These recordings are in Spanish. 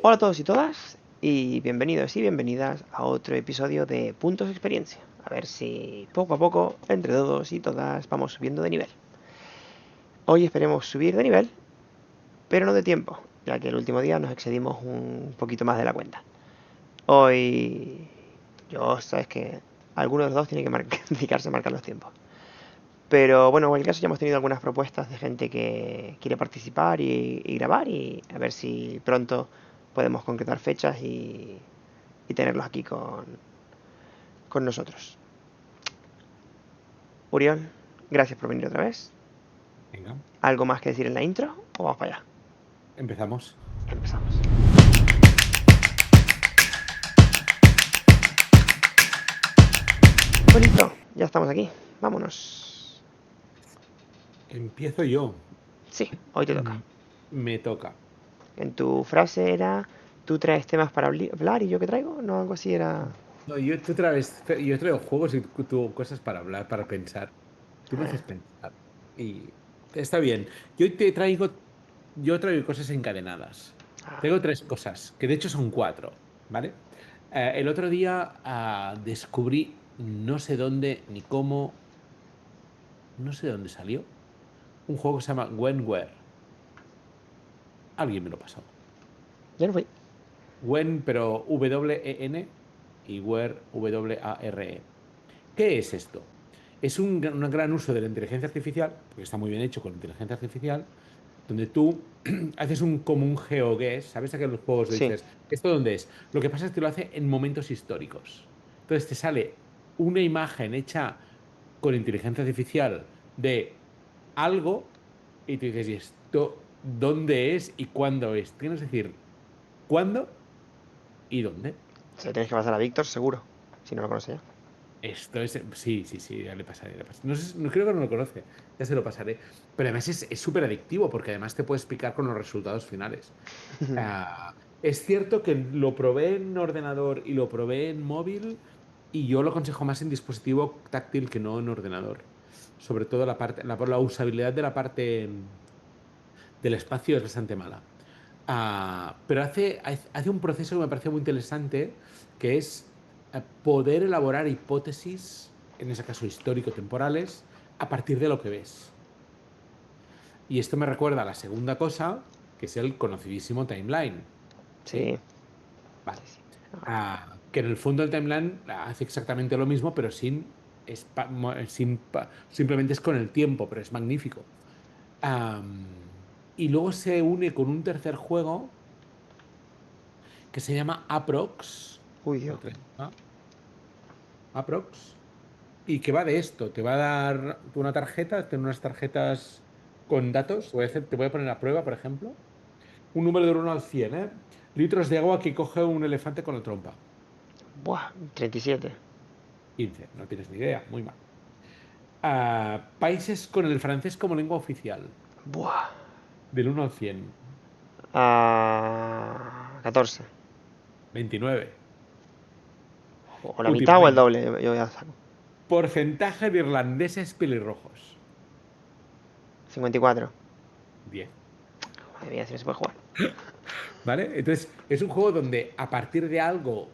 Hola a todos y todas y bienvenidos y bienvenidas a otro episodio de Puntos de Experiencia. A ver si poco a poco, entre todos y todas, vamos subiendo de nivel. Hoy esperemos subir de nivel, pero no de tiempo, ya que el último día nos excedimos un poquito más de la cuenta. Hoy, sabes que alguno de los dos tiene que dedicarse a marcar los tiempos. Pero bueno, en el caso ya hemos tenido algunas propuestas de gente que quiere participar y grabar y a ver si pronto podemos concretar fechas y tenerlos aquí con nosotros. Uriol, gracias por venir otra vez. Venga, ¿Algo más que decir en la intro o vamos para allá? empezamos. Empezamos. Bonito, ya estamos aquí. Vámonos. Empiezo yo. Sí, hoy te toca. Mm, Me toca. En tu frase era, tú traes temas para hablar y yo qué traigo, ¿no? Algo así era... No, yo traigo juegos y tú cosas para hablar, para pensar. Tú me haces pensar. Y está bien. Yo traigo cosas encadenadas. Ah, Tengo tres cosas, que de hecho son cuatro, ¿vale? El otro día descubrí, no sé dónde ni cómo, no sé dónde salió, un juego que se llama Wenware. Alguien me lo pasó. ya no fui. Wen, pero W-E-N y Ware, W-A-R-E. ¿Qué es esto? Es un gran uso de la inteligencia artificial, porque está muy bien hecho con inteligencia artificial, donde tú haces como un GeoGuess, ¿sabes? Que en los juegos Sí. dices, ¿esto dónde es? Lo que pasa es que lo hace en momentos históricos. Entonces te sale una imagen hecha con inteligencia artificial de algo y tú dices, ¿y esto dónde es y cuándo es? Tienes que decir, ¿cuándo y dónde? Se lo tienes que pasar a Víctor, seguro. Si no lo conoce ya. Esto es. Sí, sí, sí, ya le pasaré, le pasaré. No sé, no creo que no lo conoce. Ya se lo pasaré. Pero además es súper adictivo porque además te puedes picar con los resultados finales. Es cierto que lo probé en ordenador y lo probé en móvil y yo lo aconsejo más en dispositivo táctil que no en ordenador. Sobre todo la usabilidad de la parte del espacio es bastante mala. Pero hace un proceso que me pareció muy interesante, que es poder elaborar hipótesis, en ese caso histórico-temporales, a partir de lo que ves. Y esto me recuerda a la segunda cosa, que es el conocidísimo timeline. ¿Sí? Sí. Vale. Sí, sí. No. Que en el fondo el timeline hace exactamente lo mismo, pero simplemente es con el tiempo, pero es magnífico. Y luego se une con un tercer juego que se llama Aprox. Uy, Dios. Lo traigo acá, Aprox. Y que va de esto. Te va a dar una tarjeta, tiene unas tarjetas con datos. Te voy a poner a prueba, por ejemplo. Un número de 1 al 100, ¿eh? Litros de agua que coge un elefante con la trompa. Buah, 37. 15. No tienes ni idea. Muy mal. Países con el francés como lengua oficial. Buah. Del 1 al 100. 14. 29. O la Última, mitad o el venga. doble, yo ya saco. Porcentaje de irlandeses pelirrojos. 54. 10. Madre mía, si no se puede jugar. ¿Vale? Entonces, es un juego donde a partir de algo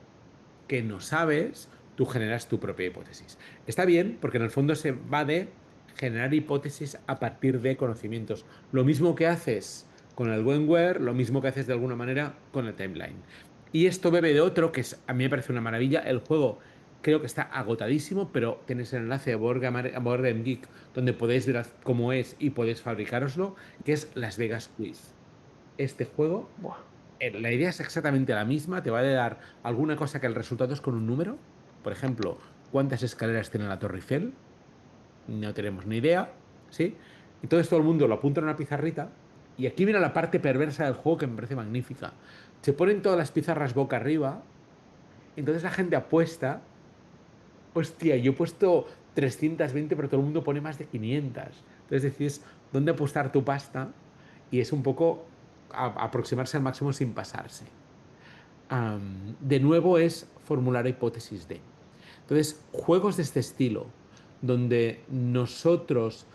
que no sabes, tú generas tu propia hipótesis. Está bien, porque en el fondo se va de generar hipótesis a partir de conocimientos. Lo mismo que haces con el Wenware, lo mismo que haces de alguna manera con el timeline. Y esto bebe de otro a mí me parece una maravilla. El juego creo que está agotadísimo, pero tenéis el enlace a Board Game Geek donde podéis ver cómo es y podéis fabricároslo, que es Las Vegas Quiz. Este juego Buah. la idea es exactamente la misma, te va a dar alguna cosa que el resultado es con un número. Por ejemplo, ¿cuántas escaleras tiene la Torre Eiffel? No tenemos ni idea, ¿sí? Entonces todo el mundo lo apunta en una pizarrita y aquí viene la parte perversa del juego que me parece magnífica. Se ponen todas las pizarras boca arriba, entonces la gente apuesta. Hostia, yo he puesto 320, pero todo el mundo pone más de 500. Entonces decides dónde apostar tu pasta y es un poco aproximarse al máximo sin pasarse. De nuevo es formular hipótesis de. Entonces, juegos de este estilo, donde nosotros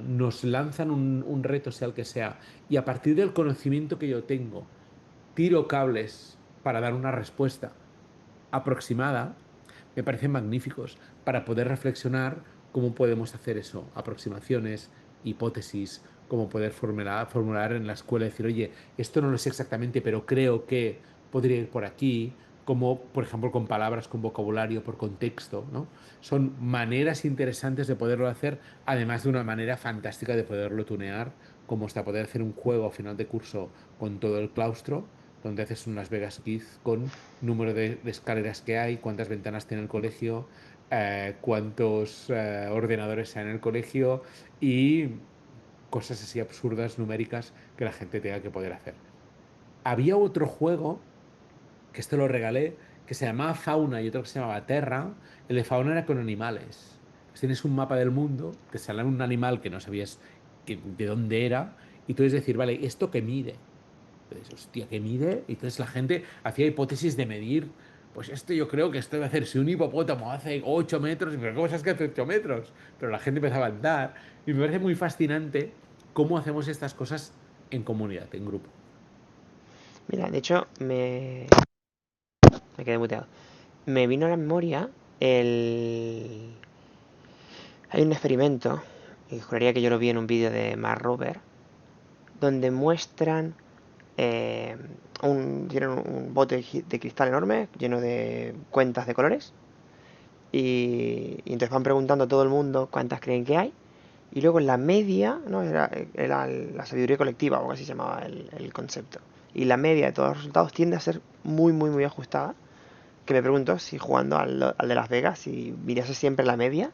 nos lanzan un reto, sea el que sea, y a partir del conocimiento que yo tengo, tiro cables para dar una respuesta aproximada, me parecen magníficos para poder reflexionar cómo podemos hacer eso, aproximaciones, hipótesis, cómo poder formular en la escuela, decir, oye, esto no lo sé exactamente, pero creo que podría ir por aquí, como por ejemplo con palabras, con vocabulario, por contexto, ¿no? Son maneras interesantes de poderlo hacer, además de una manera fantástica de poderlo tunear, como hasta poder hacer un juego a final de curso con todo el claustro, donde haces un Las Vegas Kids con número de escaleras que hay, cuántas ventanas tiene el colegio, cuántos ordenadores hay en el colegio y cosas así absurdas, numéricas, que la gente tenga que poder hacer. Había otro juego, que este lo regalé, que se llamaba Fauna y otro que se llamaba Terra. El de Fauna era con animales. Pues tienes un mapa del mundo, te sale un animal que no sabías de dónde era, y tú debes decir, vale, ¿esto qué mide? Entonces, hostia, ¿qué mide? Y entonces la gente hacía hipótesis de medir. Pues esto yo creo que esto debe hacer. Si un hipopótamo hace 8 metros, pero ¿cómo sabes que hace 8 metros? Pero la gente empezaba a andar. Y me parece muy fascinante cómo hacemos estas cosas en comunidad, en grupo. Mira, de hecho, me quedé muteado. Me vino a la memoria el... Hay un experimento, y juraría que yo lo vi en un vídeo de Mark Rober, donde muestran eh, tienen un bote de cristal enorme lleno de cuentas de colores y entonces van preguntando a todo el mundo cuántas creen que hay y luego la media, ¿no? Era la sabiduría colectiva o así se llamaba el concepto, y la media de todos los resultados tiende a ser muy muy muy ajustada, que me pregunto si jugando al de Las Vegas, si mirase siempre la media,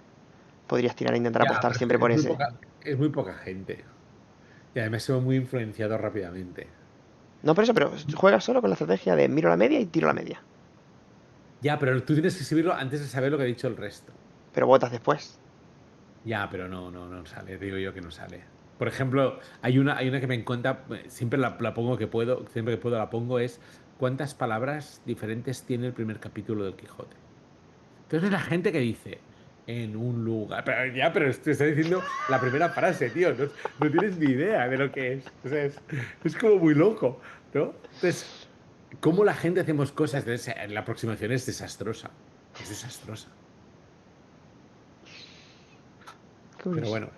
podrías tirar a intentar Ya, apostar pero siempre por ese. es muy poca gente. Y además se va muy influenciado rápidamente. No por eso, pero juegas solo con la estrategia de miro la media y tiro la media, Ya, pero tú tienes que subirlo antes de saber lo que ha dicho el resto. pero votas después. Ya, pero no sale, digo yo que no sale. Por ejemplo, hay una que me encanta, siempre la pongo que puedo, siempre que puedo la pongo, es ¿cuántas palabras diferentes tiene el primer capítulo del Quijote? Entonces la gente que dice, en un lugar, pero ya, pero te está diciendo la primera frase, tío, no tienes ni idea de lo que es. O sea, es como muy loco, ¿no? Entonces, ¿cómo la gente hacemos cosas de la aproximación es desastrosa, es desastrosa. Pero Curioso. bueno.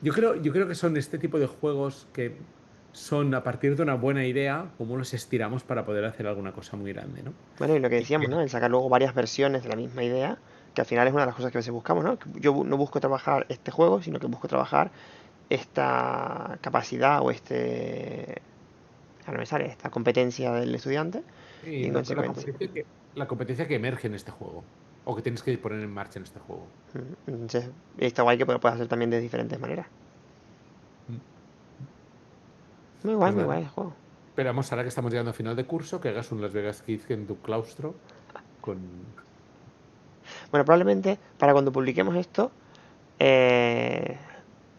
Yo creo que son este tipo de juegos que son a partir de una buena idea, cómo los estiramos para poder hacer alguna cosa muy grande, ¿no? Bueno, y lo que Y decíamos, ¿no? El sacar luego varias versiones de la misma idea, que al final es una de las cosas que a veces buscamos, ¿no? Que yo no busco trabajar este juego, sino que busco trabajar esta capacidad o ahora no me sale, esta competencia del estudiante, y y en consecuencia. la competencia que emerge en este juego, o que tienes que poner en marcha en este juego. Entonces, está guay que lo puedas hacer también de diferentes maneras. Mm. Muy Pues nada, guay el juego. esperamos ahora que estamos llegando a final de curso, que hagas un Las Vegas Kids en tu claustro con... Bueno, probablemente para cuando publiquemos esto, eh,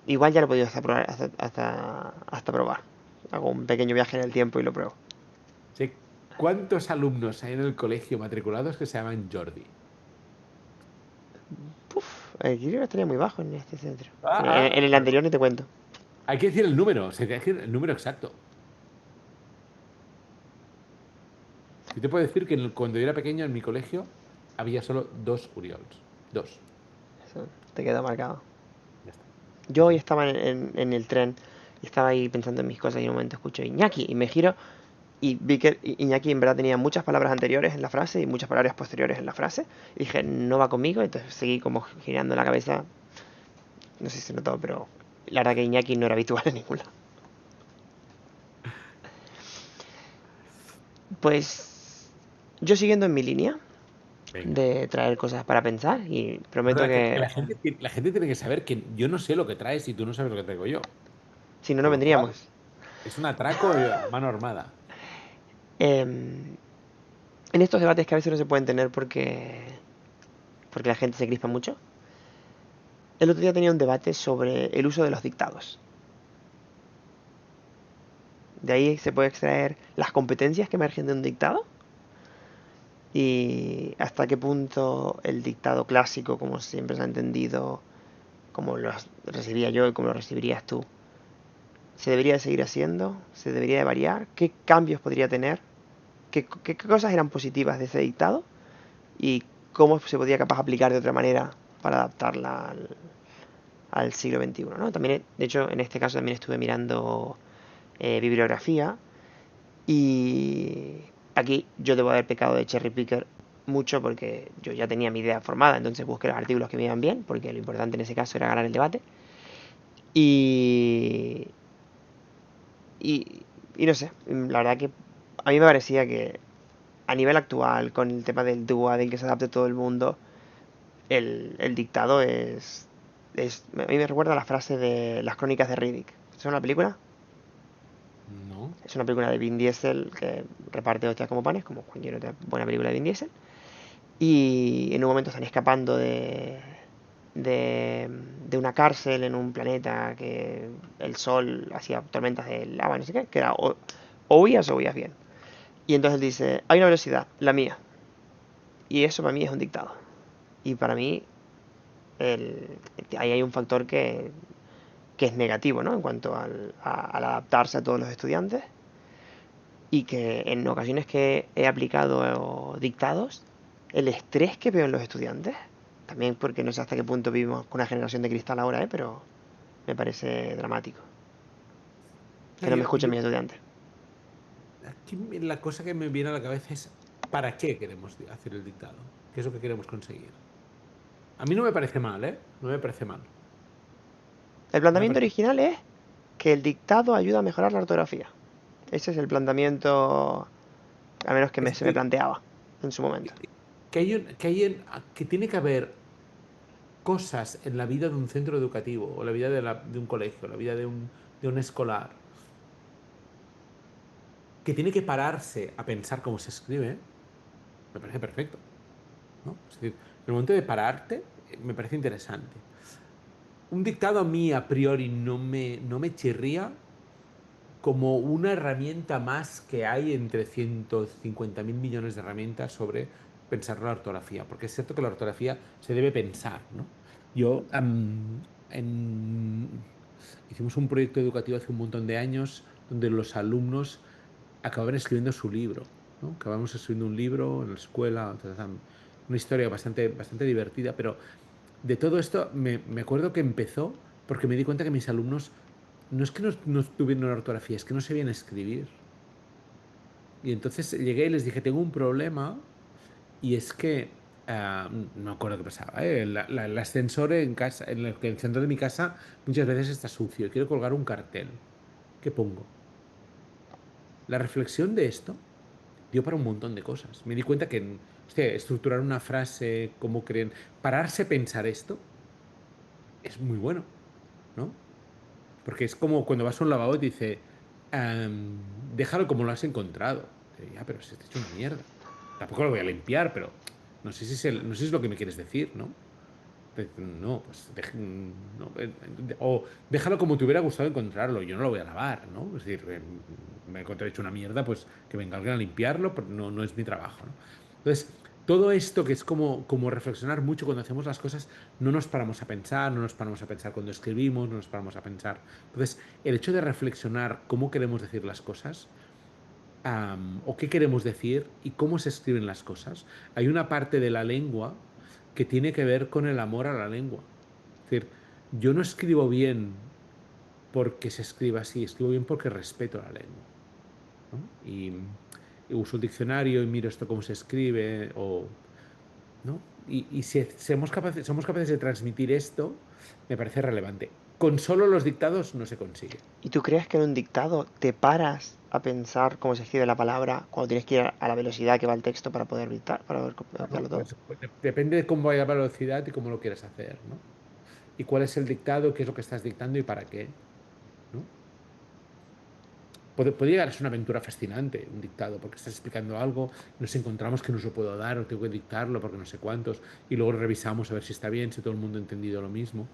igual ya lo he podido hasta probar. Hago un pequeño viaje en el tiempo y lo pruebo. Sí. ¿Cuántos alumnos hay en el colegio matriculados que se llaman Jordi? Puf, el equilibrio estaría muy bajo en este centro. En Ah, el anterior ni te cuento. hay que decir el número, se tiene que decir el número exacto. Yo te puedo decir que cuando yo era pequeño en mi colegio había solo dos Uriols. Dos. Eso te queda marcado. Ya está. Yo Pues hoy sí. estaba en el tren y estaba ahí pensando en mis cosas y en un momento escucho Iñaki y me giro y vi que Iñaki en verdad tenía muchas palabras anteriores en la frase y muchas palabras posteriores en la frase. Y dije, no va conmigo, entonces seguí como girando la cabeza. No sé si se notó, pero la verdad que Iñaki no era habitual en ningún lado. Pues yo siguiendo en mi línea Venga. de traer cosas para pensar y prometo Perdona, que que la gente tiene que saber que yo no sé lo que traes y tú no sabes lo que traigo yo. si no, no Con lo cual, vendríamos. es un atraco a mano armada. En estos debates que a veces no se pueden tener porque la gente se crispa mucho. El otro día tenía un debate sobre el uso de los dictados. De ahí se puede extraer las competencias que emergen de un dictado y hasta qué punto el dictado clásico, como siempre se ha entendido, como lo recibía yo y como lo recibirías tú, ¿Se debería seguir haciendo? ¿Se debería de variar? ¿Qué cambios podría tener? ¿Qué cosas eran positivas de ese dictado? ¿Y cómo se podría capaz aplicar de otra manera para adaptarla al siglo XXI, ¿no? También, de hecho, en este caso también estuve mirando bibliografía y aquí yo debo haber pecado de cherry picker mucho porque yo ya tenía mi idea formada, entonces busqué los artículos que me iban bien, porque lo importante en ese caso era ganar el debate. Y, y, y no sé, la verdad que a mí me parecía que a nivel actual, con el tema del DUA, del que se adapte todo el mundo, el dictado a mí me recuerda a la frase de las crónicas de Riddick. ¿Es una película? No. Es una película de Vin Diesel que reparte hostias como panes, como cualquier otra buena película de Vin Diesel. Y en un momento están escapando de, de una cárcel en un planeta que el sol hacía tormentas de lava, no sé qué, que era o huías o huías bien. Y entonces dice, hay una velocidad, la mía. Y eso para mí es un dictado. Y para mí el, ahí hay un factor que es negativo, ¿no? En cuanto al adaptarse a todos los estudiantes y que en ocasiones que he aplicado dictados, el estrés que veo en los estudiantes, también porque no sé hasta qué punto vivimos con una generación de cristal ahora, pero me parece dramático. Que No, no me yo, escuchen yo- mis estudiantes. aquí la cosa que me viene a la cabeza es ¿para qué queremos hacer el dictado? ¿Qué es lo que queremos conseguir? A mí no me parece mal, ¿eh? No me parece mal. El No me planteamiento parece... original es que el dictado ayuda a mejorar la ortografía. Ese es el planteamiento, a menos que Es se me decir, planteaba en su momento. que tiene que haber cosas en la vida de un centro educativo o la vida de un colegio, la vida de un escolar, que tiene que pararse a pensar cómo se escribe, me parece perfecto, ¿no? Es decir, en el momento de pararte, me parece interesante. Un dictado a mí a priori no me chirría como una herramienta más que hay entre 150.000 millones de herramientas sobre pensar la ortografía, porque es cierto que la ortografía se debe pensar, ¿no? Yo, hicimos un proyecto educativo hace un montón de años donde los alumnos acababan escribiendo su libro, ¿no? Acabamos escribiendo un libro en la escuela, una historia bastante, bastante divertida, pero de todo esto me acuerdo que empezó porque me di cuenta que mis alumnos no es que no tuvieran ortografía, es que no sabían escribir. Y entonces llegué y les dije, tengo un problema y es que, no me acuerdo qué pasaba, ¿eh? El ascensor en casa, el ascensor de mi casa muchas veces está sucio y quiero colgar un cartel. ¿Qué pongo? La reflexión de esto dio para un montón de cosas. Me di cuenta que, hostia, estructurar una frase, cómo creen, pararse a pensar esto es muy bueno, ¿no? Porque es como cuando vas a un lavabo y te dice, déjalo como lo has encontrado. Te digo, ya, pero se te ha hecho una mierda. Tampoco lo voy a limpiar, pero no sé si es lo que me quieres decir, ¿no? No, pues no, o déjalo como te hubiera gustado encontrarlo, yo no lo voy a lavar, ¿no? Es decir, me encontré hecho una mierda, pues que venga alguien a limpiarlo, pero no es mi trabajo, ¿no? Entonces, todo esto que es como reflexionar mucho cuando hacemos las cosas, no nos paramos a pensar, no nos paramos a pensar cuando escribimos, no nos paramos a pensar. Entonces, el hecho de reflexionar cómo queremos decir las cosas, o qué queremos decir y cómo se escriben las cosas. Hay una parte de la lengua que tiene que ver con el amor a la lengua. Es decir, yo no escribo bien porque se escriba así, escribo bien porque respeto la lengua, ¿no? Y uso el diccionario y miro esto cómo se escribe, ¿no? Y si somos capaces de transmitir esto, me parece relevante. Con solo los dictados no se consigue. ¿Y tú crees que en un dictado te paras a pensar cómo se escribe la palabra cuando tienes que ir a la velocidad que va el texto para poder dictar, para poder copiarlo Claro, todo? pues depende de cómo vaya la velocidad y cómo lo quieras hacer, ¿no? Y cuál es el dictado, qué es lo que estás dictando y para qué, ¿no? Puede llegar a ser una aventura fascinante, un dictado, porque estás explicando algo, nos encontramos que no se lo puedo dar o tengo que dictarlo porque no sé cuántos, y luego revisamos a ver si está bien, si todo el mundo ha entendido lo mismo.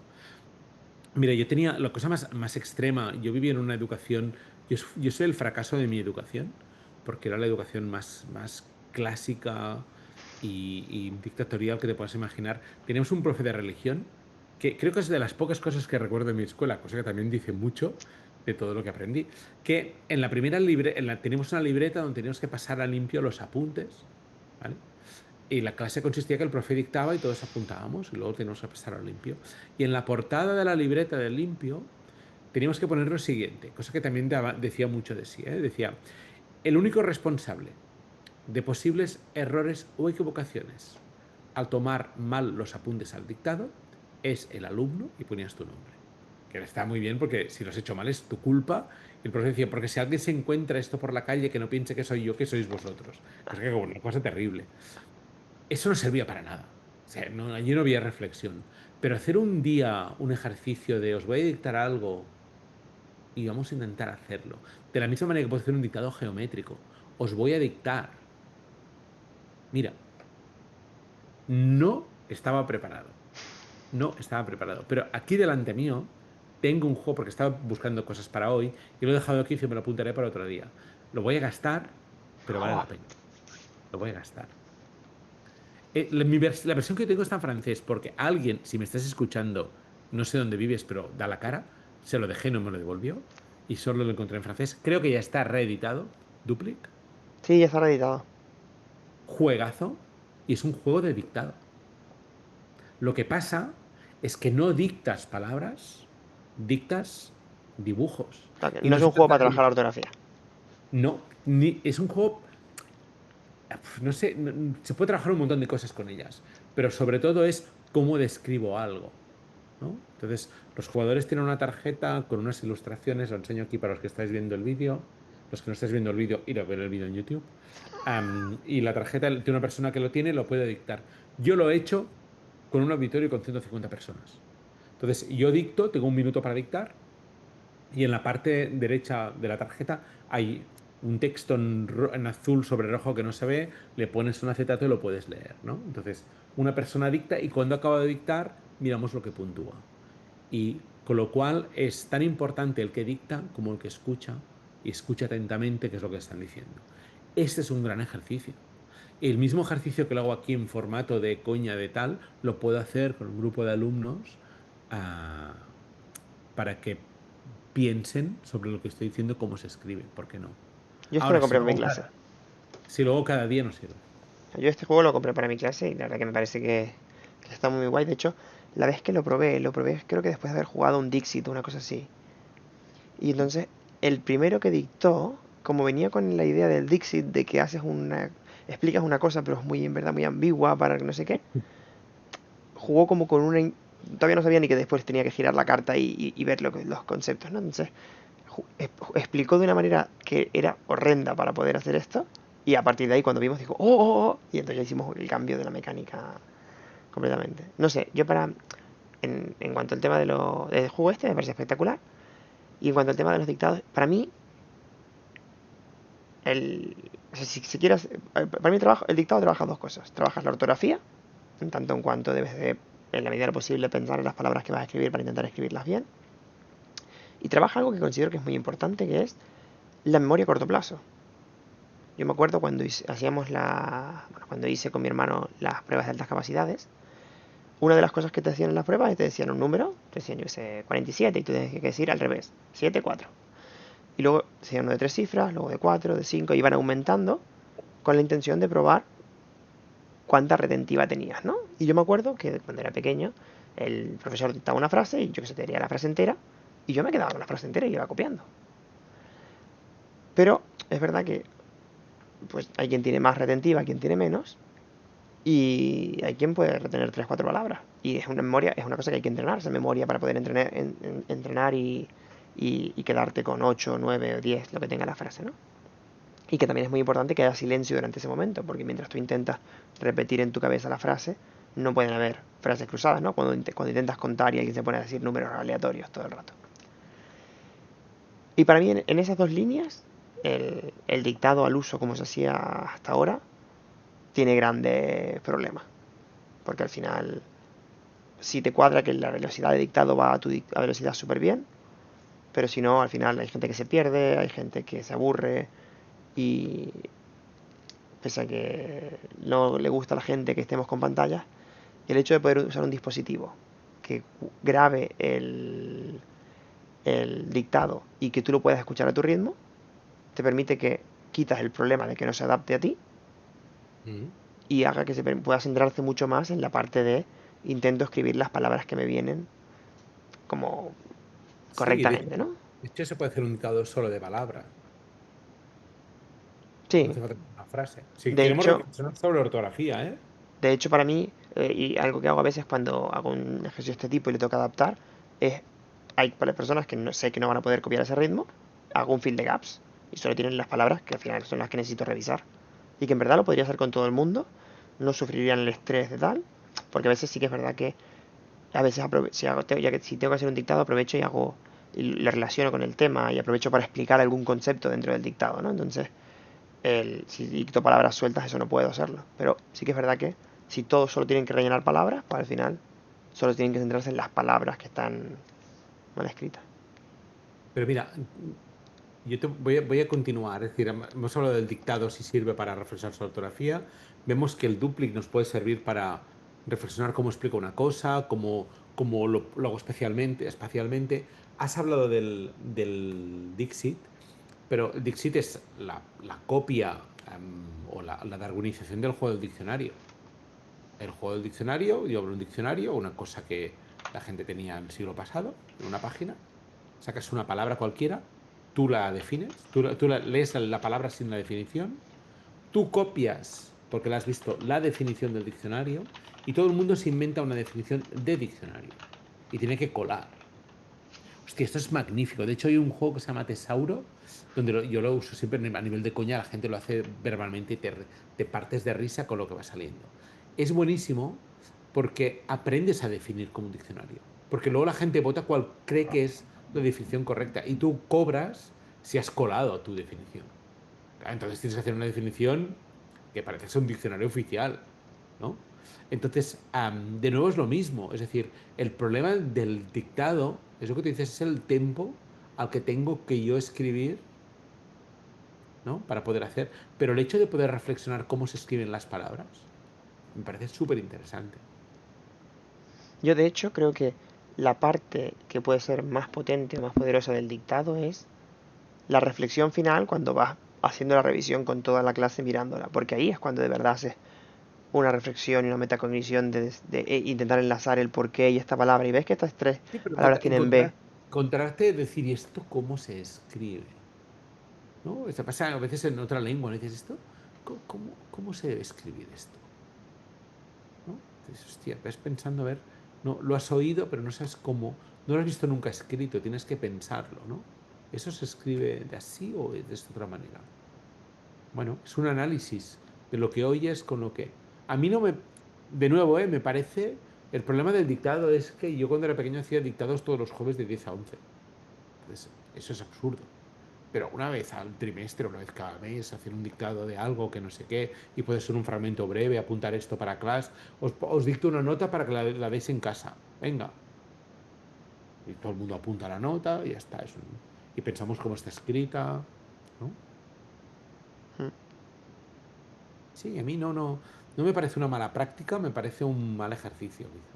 Mira, yo tenía la cosa más extrema, yo vivía en una educación, yo soy el fracaso de mi educación, porque era la educación más clásica y dictatorial que te puedas imaginar. Teníamos un profe de religión que creo que es de las pocas cosas que recuerdo de mi escuela, cosa que también dice mucho, de todo lo que aprendí. Que en la primera teníamos una libreta donde teníamos que pasar a limpio los apuntes, ¿vale? Y la clase consistía que el profe dictaba y todos apuntábamos y luego teníamos que pasar a limpio. Y en la portada de la libreta del limpio teníamos que poner lo siguiente, cosa que también decía mucho de sí, ¿eh? Decía, el único responsable de posibles errores o equivocaciones al tomar mal los apuntes al dictado es el alumno y ponías tu nombre. Que está muy bien porque si lo has hecho mal es tu culpa. Y el profesor decía, porque si alguien se encuentra esto por la calle, que no piense que soy yo, que sois vosotros. Es que una cosa terrible. Eso no servía para nada. O sea, allí no había reflexión. Pero hacer un día un ejercicio de os voy a dictar algo y vamos a intentar hacerlo. De la misma manera que puedo hacer un dictado geométrico. Os voy a dictar. Mira, no estaba preparado. No estaba preparado. Pero aquí delante mío tengo un juego porque estaba buscando cosas para hoy y lo he dejado aquí y me lo apuntaré para otro día. Lo voy a gastar, pero vale ¡Oh! la pena. Lo voy a gastar. La versión que tengo está en francés porque alguien, si me estás escuchando, no sé dónde vives, pero da la cara, se lo dejé, no me lo devolvió y solo lo encontré en francés. Creo que ya está reeditado. Duplic. Sí, ya está reeditado. Juegazo y es un juego de dictado. Lo que pasa es que no dictas palabras, dictas dibujos. Claro, Y no no es se un juego trata para de... trabajar la ortografía. No, ni, es un juego... No sé, se puede trabajar un montón de cosas con ellas, pero sobre todo es cómo describo algo, ¿no? Entonces, los jugadores tienen una tarjeta con unas ilustraciones, lo enseño aquí para los que estáis viendo el vídeo, los que no estáis viendo el vídeo, ir a ver el vídeo en YouTube. Y la tarjeta de una persona que lo tiene lo puede dictar. Yo lo he hecho con un auditorio con 150 personas. Entonces, yo dicto, tengo un minuto para dictar, y en la parte derecha de la tarjeta hay un texto en azul sobre rojo que no se ve, le pones un acetato y lo puedes leer, ¿no? Entonces, una persona dicta y cuando acaba de dictar, miramos lo que puntúa. Y con lo cual es tan importante el que dicta como el que escucha y escucha atentamente qué es lo que están diciendo. Este es un gran ejercicio. El mismo ejercicio que lo hago aquí en formato de coña de tal, lo puedo hacer con un grupo de alumnos ah, para que piensen sobre lo que estoy diciendo, cómo se escribe, ¿por qué no? Yo esto lo Ahora, compré para mi clase. si luego cada día no sirve. Yo este juego lo compré para mi clase y la verdad que me parece que está muy guay. De hecho, la vez que lo probé creo que después de haber jugado un Dixit o una cosa así. Y entonces, el primero que dictó, como venía con la idea del Dixit, de que explicas una cosa, pero es muy, en verdad, muy ambigua para no sé qué, jugó como con todavía no sabía ni que después tenía que girar la carta y ver los conceptos, ¿no? Entonces, explicó de una manera que era horrenda para poder hacer esto, y a partir de ahí, cuando vimos, dijo, ¡oh, oh, oh! Y entonces ya hicimos el cambio de la mecánica completamente. No sé, en cuanto al tema del juego este, me parece espectacular. Y en cuanto al tema de los dictados, para mí, o sea, si quieres, para mí el dictado trabaja dos cosas. Trabajas la ortografía, en tanto en cuanto debes de, en la medida de lo posible, pensar en las palabras que vas a escribir para intentar escribirlas bien. Y trabaja algo que considero que es muy importante, que es la memoria a corto plazo. Yo me acuerdo cuando cuando hice con mi hermano las pruebas de altas capacidades, una de las cosas que te hacían en las pruebas es te decían un número, te decían, yo sé, 47, y tú tenías que decir al revés, 7, 4. Y luego te decían uno de 3 cifras, luego de 4, de 5, y iban aumentando con la intención de probar cuánta retentiva tenías, ¿no? Y yo me acuerdo que cuando era pequeño, el profesor dictaba una frase y yo que sé, te diría la frase entera, y yo me quedaba con la frase entera y iba copiando. Pero es verdad que pues hay quien tiene más retentiva, quien tiene menos, y hay quien puede retener 3 4 palabras. Y es una memoria, es una cosa que hay que entrenar, esa memoria para poder entrenar y quedarte con 8 9 o 10 lo que tenga la frase, ¿no? Y que también es muy importante que haya silencio durante ese momento, porque mientras tú intentas repetir en tu cabeza la frase, no pueden haber frases cruzadas, ¿no? Cuando intentas contar y alguien se pone a decir números aleatorios todo el rato. Y para mí, en esas dos líneas, el dictado al uso como se hacía hasta ahora, tiene grandes problemas. Porque al final, si te cuadra que la velocidad de dictado va a velocidad súper bien, pero si no, al final hay gente que se pierde, hay gente que se aburre y pese a que no le gusta a la gente que estemos con pantallas, el hecho de poder usar un dispositivo que grabe el dictado y que tú lo puedas escuchar a tu ritmo, te permite que quitas el problema de que no se adapte a ti Mm. y haga que pueda centrarse mucho más en la parte de intento escribir las palabras que me vienen como Sí, correctamente, ¿no? de hecho se puede hacer un dictado solo de palabras. No Sí, hace falta una frase. Si de queremos hecho, reflexionar sobre ortografía, ¿eh? para mí, y algo que hago a veces cuando hago un ejercicio de este tipo y le toca adaptar, es, hay para las personas que no, sé que no van a poder copiar ese ritmo, hago un fill de gaps y solo tienen las palabras que al final son las que necesito revisar. Y que en verdad lo podría hacer con todo el mundo, no sufrirían el estrés de tal, porque a veces sí que es verdad que a veces si, si tengo que hacer un dictado aprovecho y hago y lo relaciono con el tema y aprovecho para explicar algún concepto dentro del dictado, ¿no? Entonces, si dicto palabras sueltas, eso no puedo hacerlo. Pero sí que es verdad que si todos solo tienen que rellenar palabras, pues al final solo tienen que centrarse en las palabras que están mal escritas. Pero mira, yo voy a continuar. Es decir, hemos hablado del dictado si sirve para reflexionar sobre ortografía. Vemos que el duplik nos puede servir para reflexionar cómo explico una cosa, cómo lo hago espacialmente. Has hablado del Dixit, pero el Dixit es la copia o la darwinización del juego del diccionario. El juego del diccionario, yo abro un diccionario, una cosa que la gente tenía en el siglo pasado, en una página, sacas una palabra cualquiera, tú la defines, tú lees la palabra sin la definición, tú copias, porque la has visto, la definición del diccionario, y todo el mundo se inventa una definición de diccionario. Y tiene que colar. Hostia, esto es magnífico. De hecho, hay un juego que se llama Tesauro, donde yo lo uso siempre a nivel de coña, la gente lo hace verbalmente y te partes de risa con lo que va saliendo. Es buenísimo porque aprendes a definir como un diccionario. Porque luego la gente vota cuál cree que es la definición correcta y tú cobras si has colado tu definición. Entonces tienes que hacer una definición que parece ser un diccionario oficial, ¿no? Entonces, de nuevo es lo mismo. Es decir, el problema del dictado, es lo que tú dices, es el tempo al que tengo que yo escribir, ¿no? Para poder hacer. Pero el hecho de poder reflexionar cómo se escriben las palabras, me parece súper interesante. Yo de hecho creo que la parte que puede ser más potente o más poderosa del dictado es la reflexión final cuando vas haciendo la revisión con toda la clase mirándola, porque ahí es cuando de verdad haces una reflexión y una metacognición de intentar enlazar el porqué y esta palabra y ves que estas tres Sí, pero palabras tienen B. encontrarte, decir, ¿y esto cómo se escribe? ¿No? Esto pasa a veces en otra lengua, ¿no? Dices, ¿esto? ¿Cómo se debe escribir esto? ¿No? Dices, hostia, ves pensando, a ver, no, lo has oído, pero no sabes cómo, no lo has visto nunca escrito, tienes que pensarlo, ¿no? ¿Eso se escribe de así o de esta otra manera? Bueno, es un análisis de lo que oyes con lo que... A mí no me... De nuevo, me parece... El problema del dictado es que yo cuando era pequeño hacía dictados todos los jueves de 10 a 11. Entonces, eso es absurdo. Pero una vez al trimestre, una vez cada mes, hacer un dictado de algo que no sé qué, y puede ser un fragmento breve, apuntar esto para clase, os dicto una nota para que la deis en casa. Venga. Y todo el mundo apunta la nota y ya está. Y pensamos cómo está escrita, ¿no? Mm. Sí, a mí no me parece una mala práctica, me parece un mal ejercicio, quizá.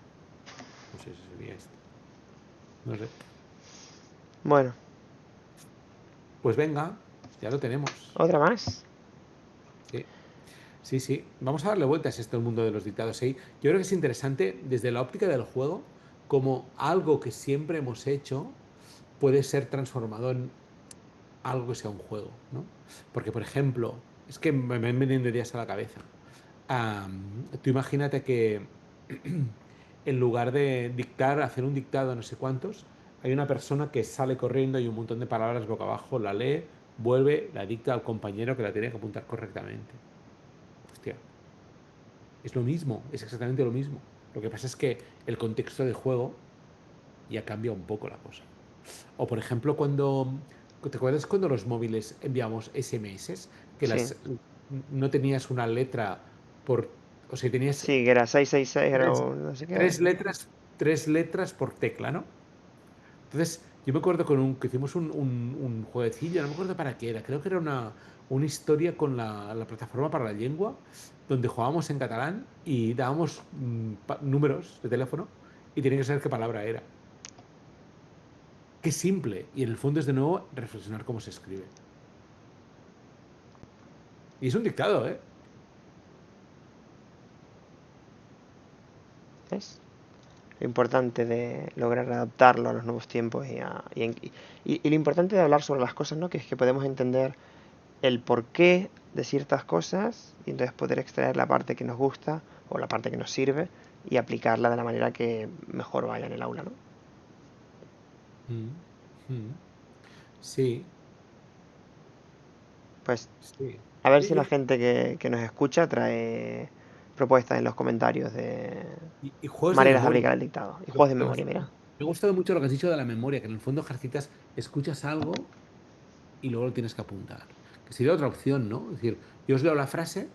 No sé si sería esto. No sé. Bueno, Pues venga, ya lo tenemos. otra más. Sí. Sí, sí. Vamos a darle vueltas a esto el mundo de los dictados. ¿Sí? Yo creo que es interesante desde la óptica del juego, como algo que siempre hemos hecho puede ser transformado en algo que sea un juego, ¿no? Porque, por ejemplo, es que me van viniendo ideas a la cabeza. Tú imagínate que en lugar de dictar, hacer un dictado no sé cuántos, hay una persona que sale corriendo y un montón de palabras boca abajo, la lee, vuelve, la dicta al compañero que la tiene que apuntar correctamente. Hostia, es lo mismo, es exactamente lo mismo. Lo que pasa es que el contexto de juego ya cambia un poco la cosa. O por ejemplo, ¿te acuerdas cuando los móviles enviamos SMS? Que Sí. no tenías una letra por, o sea, tenías Sí, que era 666, era tres, no sé qué. tres letras por tecla, ¿no? Entonces, yo me acuerdo que hicimos un jueguecillo, no me acuerdo para qué era, creo que era una historia con la plataforma para la lengua, donde jugábamos en catalán y dábamos números de teléfono y tenía que saber qué palabra era. Qué simple. Y en el fondo es de nuevo reflexionar cómo se escribe. Y es un dictado, ¿eh? ¿Ves? Lo importante de lograr adaptarlo a los nuevos tiempos y lo importante de hablar sobre las cosas, ¿no? Que es que podemos entender el porqué de ciertas cosas y entonces poder extraer la parte que nos gusta o la parte que nos sirve y aplicarla de la manera que mejor vaya en el aula, ¿no? Mm, mm. Sí, Pues sí. a ver Y, si la y- gente que nos escucha trae propuestas en los comentarios de y juegos de maneras de memoria. aplicar el dictado. Y Lo- juegos de lo que- memoria, mira. Me ha gustado mucho lo que has dicho de la memoria, que en el fondo ejercitas, escuchas algo y luego lo tienes que apuntar. Que sería otra opción, ¿no? Es decir, yo os leo la frase,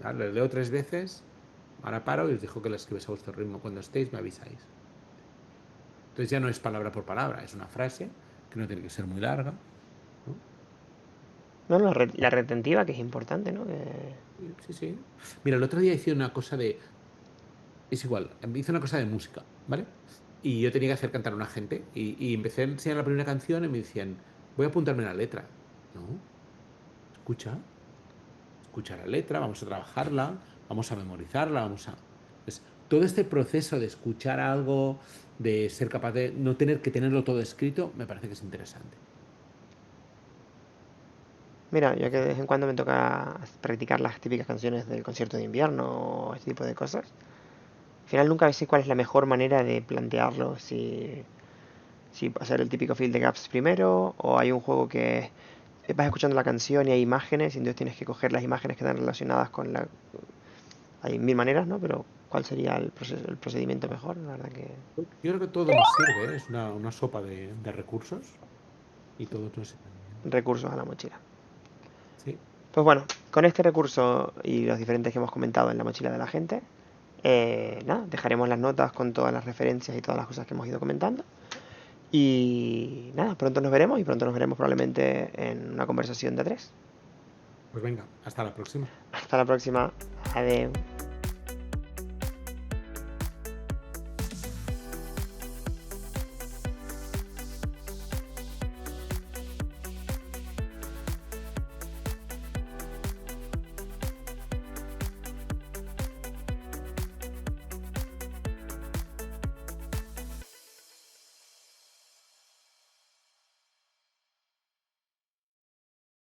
¿vale? La leo 3 veces, ahora paro y os dejo que la escribáis a vuestro ritmo. Cuando estéis, me avisáis. Entonces ya no es palabra por palabra, es una frase que no tiene que ser muy larga, ¿no? No, la retentiva, que es importante, ¿no? Sí, sí, sí. Mira, el otro día hice una cosa de. Es igual, hice una cosa de música, ¿vale? Y yo tenía que hacer cantar a una gente y empecé a enseñar la primera canción y me decían, voy a apuntarme la letra. No, escucha, escucha la letra, vamos a trabajarla, vamos a memorizarla, vamos a. Entonces, todo este proceso de escuchar algo, de ser capaz de no tener que tenerlo todo escrito, me parece que es interesante. Mira, yo que de vez en cuando me toca practicar las típicas canciones del concierto de invierno o este tipo de cosas. Al final nunca sé cuál es la mejor manera de plantearlo, si hacer el típico fill the gaps primero o hay un juego que vas escuchando la canción y hay imágenes y entonces tienes que coger las imágenes que están relacionadas con la... Hay mil maneras, ¿no? Pero ¿cuál sería el procedimiento mejor? La verdad que Yo creo que todo nos sirve, ¿eh? Es una sopa de recursos y todo nos sirve bien. recursos a la mochila. Sí, Pues bueno, con este recurso y los diferentes que hemos comentado en la mochila de la gente, nada, dejaremos las notas con todas las referencias y todas las cosas que hemos ido comentando. Y nada, pronto nos veremos y pronto nos veremos probablemente en una conversación de tres. pues venga, hasta la próxima. Hasta la próxima. Adiós.